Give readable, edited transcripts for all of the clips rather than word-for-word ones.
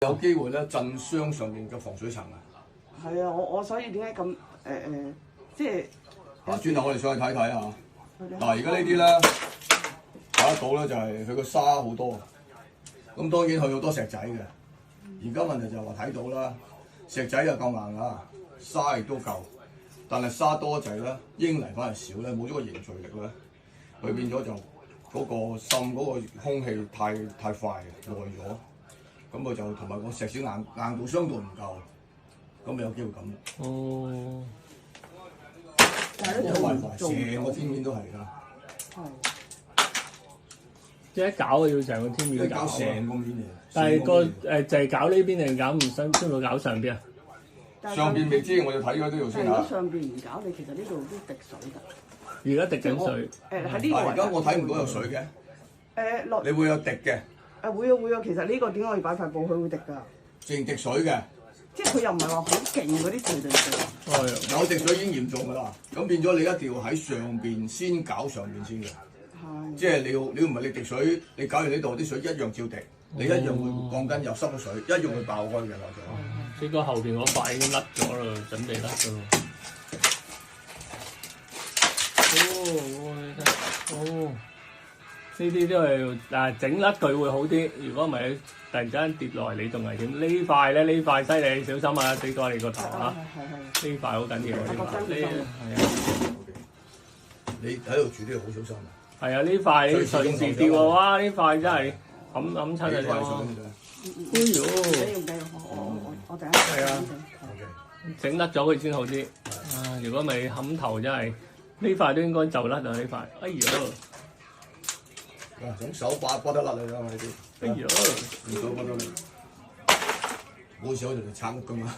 有機會咧震傷上面嘅防水層啊。係啊，我所以點解咁即係轉頭我哋上去睇睇啊。嗱，而家呢啲咧睇得到咧，就係佢個沙好多。咁當然佢好多石仔嘅。而家問題就係話睇到啦，石仔又夠硬啊，沙亦都夠，但係沙多滯咧，英泥反而少咧，冇咗個凝聚力咧，佢變咗就嗰個滲嗰個空氣太快耐咗，咁佢就同埋個石屎硬度相對唔夠，咁咪有機會咁。哦。但係咧就成個天面都係㗎。係。即係一搞啊，要成個天面都搞。成個面嚟。但係個就係搞呢邊定搞唔想邊度搞上邊啊？上邊未知，我要睇咗呢度先嚇。如果上邊唔搞，你其實呢度都滴水㗎。而家滴緊水。喺呢個位。而家我睇唔到有水嘅。落。你會有滴嘅。會啊，其實呢個點解我要擺塊布？佢會滴㗎。淨滴水嘅。即係佢又唔係話好勁嗰啲水滴水。有滴水已經嚴重㗎啦，咁變咗你一定要喺上邊先搞上邊先嘅。係。即係你唔係你滴水，你搞完呢度啲水一樣照滴，你一樣會鋼筋又濕咗水，一樣會爆開嘅或者。應該後邊嗰塊已經甩咗啦，準備甩咗咯。哦，呢啲都係整甩佢會好啲。如果唔係，突然間跌落嚟，你仲危險。呢塊咧，呢塊犀利，小心啊！死過你個頭啊！呢塊好緊要啊！呢係啊。你喺度住都要好小心啊！係啊，呢塊隨時掉啊！哇，呢塊真係冚親啊！哎呦！我第一係啊，整甩咗佢先好啲。啊，如果咪冚頭真係呢塊都應該就甩啊！呢塊，哎呦！整手把得甩你啦呢啲。哎呦！用手把得你，冇時候就嚟拆屋㗎嘛。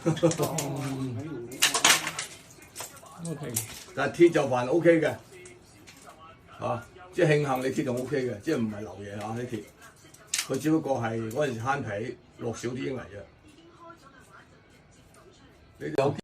OK。但係鐵就還 OK 嘅，嚇，即係慶幸你鐵就 OK 嘅，即係唔係流嘢嚇啲鐵。佢只不過係嗰陣時慳皮落少啲英泥啫。你有